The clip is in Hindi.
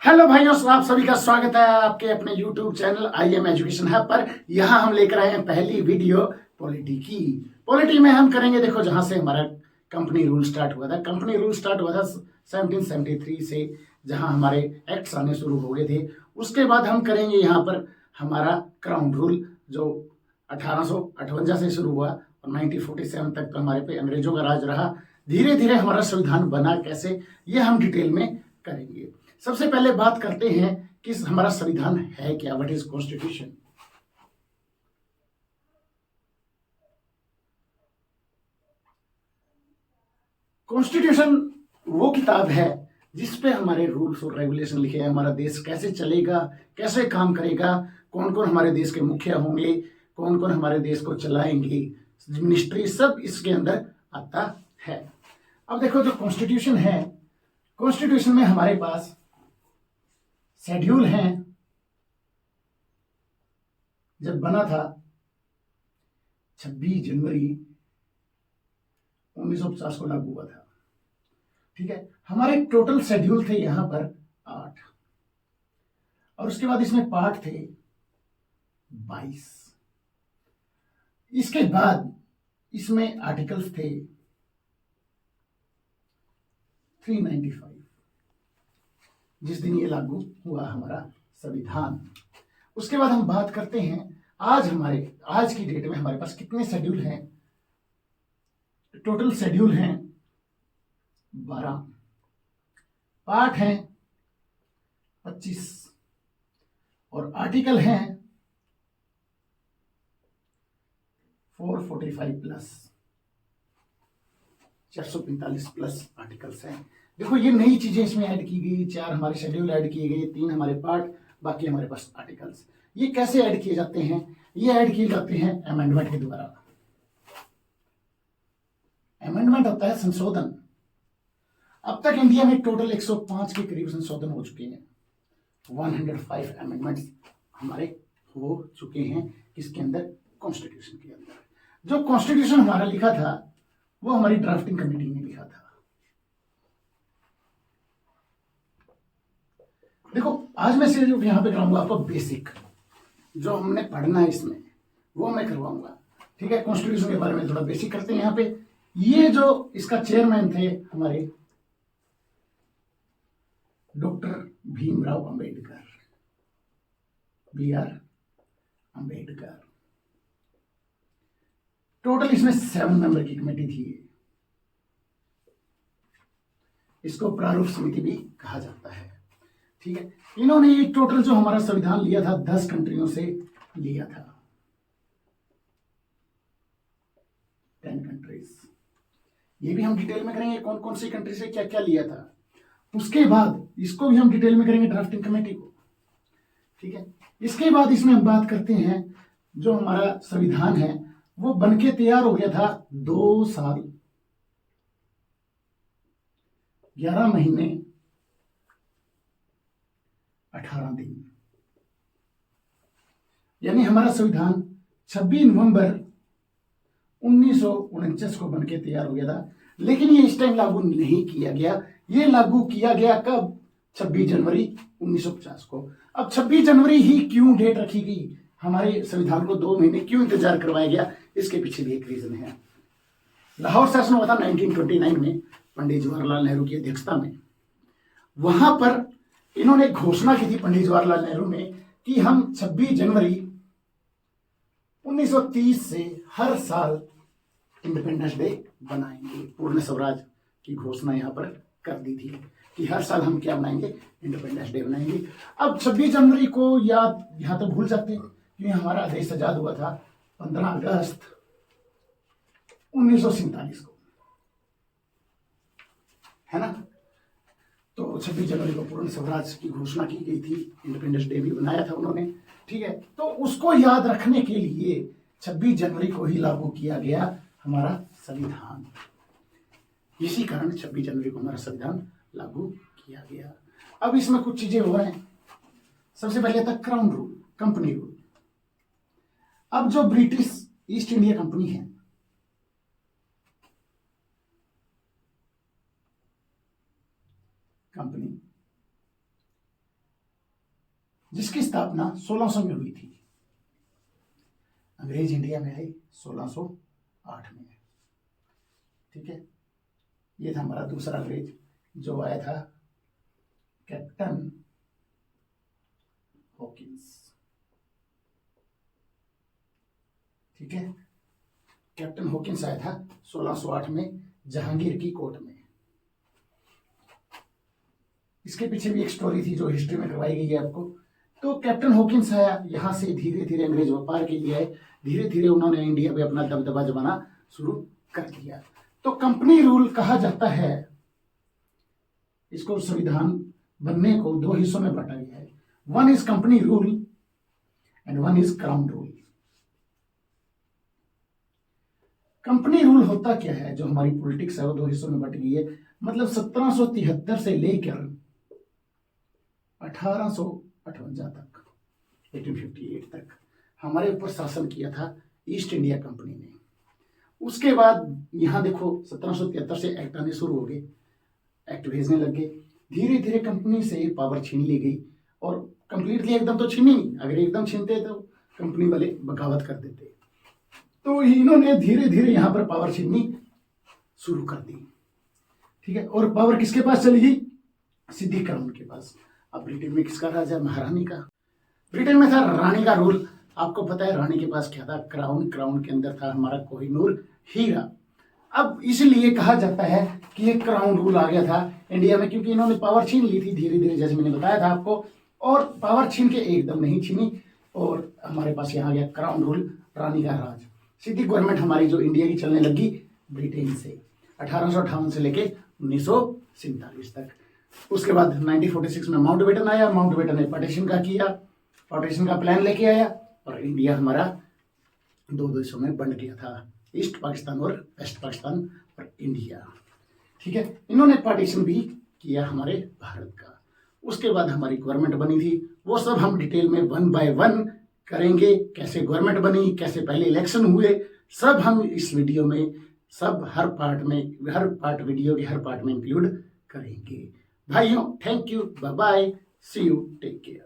हेलो भाइयों, आप सभी का स्वागत है आपके अपने YouTube channel IM education hub पर। यहाँ हम लेकर आए हैं पहली वीडियो पॉलिटी की। पॉलिटी में हम करेंगे, देखो जहां से हमारा कंपनी रूल स्टार्ट हुआ था। कंपनी रूल स्टार्ट हुआ था 1773 से, जहां हमारे एक्ट्स आने शुरू हो गए थे। उसके बाद हम करेंगे यहाँ पर हमारा क्राउन रूल, जो 1858 से शुरू हुआ और 1947 तक तो हमारे पे अंग्रेजों का राज रहा। धीरे धीरे हमारा संविधान बना कैसे, ये हम डिटेल में करेंगे। सबसे पहले बात करते हैं कि हमारा संविधान है क्या, व्हाट इज कॉन्स्टिट्यूशन। कॉन्स्टिट्यूशन वो किताब है जिसपे हमारे रूल्स और रेगुलेशन लिखे हैं। हमारा देश कैसे चलेगा, कैसे काम करेगा, कौन कौन हमारे देश के मुखिया होंगे, कौन कौन हमारे देश को चलाएंगे, मिनिस्ट्री, सब इसके अंदर आता है। अब देखो, जो कॉन्स्टिट्यूशन है, कॉन्स्टिट्यूशन में हमारे पास शेड्यूल हैं। जब बना था 26 जनवरी 1950 को लागू हुआ था। ठीक है, हमारे टोटल शेड्यूल थे यहां पर 8, और उसके बाद इसमें पार्ट थे 22। इसके बाद इसमें आर्टिकल्स थे 395, जिस दिन ये लागू हुआ हमारा संविधान। उसके बाद हम बात करते हैं आज की डेट में हमारे पास कितने शेड्यूल हैं। टोटल शेड्यूल हैं 12, पार्ट हैं 25 और आर्टिकल हैं 445 प्लस 445 प्लस आर्टिकल्स हैं। देखो, ये नई चीजें इसमें ऐड की गई। 4 हमारे शेड्यूल ऐड किए गए, 3 हमारे पार्ट, बाकी हमारे पास आर्टिकल्स। ये कैसे ऐड किए जाते हैं? ये ऐड किए जाते हैं अमेंडमेंट के द्वारा। अमेंडमेंट होता है संशोधन। अब तक इंडिया में टोटल 105 के करीब संशोधन हो चुके हैं। 105 अमेंडमेंट्स हमारे हो चुके हैं। किसके अंदर? कॉन्स्टिट्यूशन के अंदर। जो कॉन्स्टिट्यूशन हमारा लिखा था वो हमारी ड्राफ्टिंग कमेटी ने लिखा था। देखो, आज मैं सिर्फ यहां पे कराऊंगा आपको बेसिक, जो हमने पढ़ना है इसमें वो मैं करवाऊंगा। ठीक है, कॉन्स्टिट्यूशन के बारे में थोड़ा बेसिक करते हैं। यहाँ पे ये जो इसका चेयरमैन थे हमारे doctor Bhimrao Ambedkar, BR Ambedkar. Total इसमें 7 मेंबर की कमेटी थी। इसको प्रारूप समिति भी कहा जाता है। ठीक है, इन्होंने ये टोटल जो हमारा संविधान लिया था 10 कंट्रियों से लिया था, 10 कंट्रीज। ये भी हम डिटेल में करेंगे कौन कौन सी कंट्री से क्या क्या लिया था। उसके बाद इसको भी हम डिटेल में करेंगे, ड्राफ्टिंग कमेटी को। ठीक है, इसके बाद इसमें हम बात करते हैं जो हमारा संविधान है वो बनके तैयार हो गया था 2 साल 11 महीने 18 दिन, यानी हमारा संविधान 26 नवंबर 1949 को बनके तैयार हो गया था। लेकिन ये इस टाइम लागू नहीं किया गया। ये लागू किया गया कब? 26 जनवरी 1950 को। अब 26 जनवरी ही क्यों डेट रखी गई? हमारे संविधान को 2 महीने क्यों इंतजार करवाया गया? इसके पीछे भी एक रीजन है। लाहौर सेशन हुआ था 1929 में, पंडित जवाहरलाल नेहरू की अध्यक्षता में। वहां पर इन्होंने घोषणा की थी, पंडित जवाहरलाल नेहरू ने, कि हम 26 जनवरी 1930 से हर साल इंडिपेंडेंस डे बनाएंगे। पूर्ण स्वराज की घोषणा यहां पर कर दी थी कि हर साल हम क्या बनाएंगे? इंडिपेंडेंस डे बनाएंगे। अब 26 जनवरी को याद यहां तो भूल जाते हैं कि हमारा देश आजाद हुआ था 15 अगस्त 1947 को, है ना। तो 26 जनवरी को पूर्ण स्वराज की घोषणा की गई थी, इंडिपेंडेंस डे भी बनाया था उन्होंने। ठीक है, तो उसको याद रखने के लिए 26 जनवरी को ही लागू किया गया हमारा संविधान। इसी कारण 26 जनवरी को हमारा संविधान लागू किया गया। अब इसमें कुछ चीजें हो रही हैं। सबसे पहले था क्राउन रूल, कंपनी रूल। अब जो ब्रिटिश ईस्ट इंडिया कंपनी है, कंपनी जिसकी स्थापना 1600 में हुई थी। अंग्रेज इंडिया में आए 1608 में। ठीक है, ये था हमारा दूसरा अंग्रेज जो आया था, कैप्टन हॉकिंस। ठीक है, कैप्टन हॉकिंस आया था 1608 में जहांगीर की कोर्ट में। इसके पीछे भी एक स्टोरी थी जो हिस्ट्री में करवाई गई है आपको। तो कैप्टन हॉकिंस आया, यहाँ से धीरे धीरे अंग्रेज व्यापार के लिए आए, धीरे धीरे उन्होंने इंडिया पे अपना दबदबा जमाना शुरू कर दिया। तो कंपनी रूल कहा जाता है, इसको संविधान बनने को दो हिस्सों में बांटा गया है। One is company rule and one is crown rule. Company rule होता क्या है, जो हमारी पॉलिटिक्स है वो दो हिस्सों में बट गई है। मतलब 1773 से लेकर 1858 तक, 1858 तक हमारे ऊपर शासन किया था ईस्ट इंडिया कंपनी ने। उसके बाद यहाँ देखो 1773 से एक्ट आने शुरू हो गए, एक्ट भेजने लग गए, धीरे धीरे कंपनी से पावर छीन ली गई। और कंप्लीटली एकदम तो छीनी नहीं, अगर एकदम छीनते तो कंपनी वाले बगावत कर देते। तो इन्होंने धीरे धीरे यहाँ पर पावर छीननी शुरू कर दी। ठीक है, और पावर किसके पास चली गई? सीधी क्राउन के पास। अब ब्रिटेन में किसका राज है? महारानी का। ब्रिटेन में था रानी का रूल। आपको पता है रानी के पास क्या था? क्राउन। क्राउन के अंदर था हमारा कोहिनूर हीरा। अब इसलिए कहा जाता है कि ये क्राउन रूल आ गया था इंडिया में, क्योंकि इन्होंने पावर छीन ली थी धीरे धीरे, जैसे मैंने बताया था आपको। और पावर छीन के एकदम नहीं छीनी, और हमारे पास यहाँ आ गया क्राउन रूल, रानी का राज। सीधी गवर्नमेंट हमारी जो इंडिया की चलने लगी ब्रिटेन से 1858 से लेके 1947 तक। उसके बाद 1946 में माउंटबेटन आया। माउंटबेटन ने पार्टीशन का किया, पार्टीशन का प्लान लेके आया, और इंडिया हमारा दो देशों में बंट गया था, ईस्ट पाकिस्तान और वेस्ट पाकिस्तान और इंडिया। ठीक है, इन्होंने पार्टीशन भी किया हमारे भारत का। उसके बाद हमारी गवर्नमेंट बनी थी, वो सब हम डिटेल में 1 बाय 1 करेंगे। कैसे गवर्नमेंट बनी, कैसे पहले इलेक्शन हुए, सब हम इस वीडियो में, सब हर पार्ट में, हर पार्ट वीडियो के हर पार्ट में इंक्लूड करेंगे। भाइयों, thank you, bye bye, see you, take care.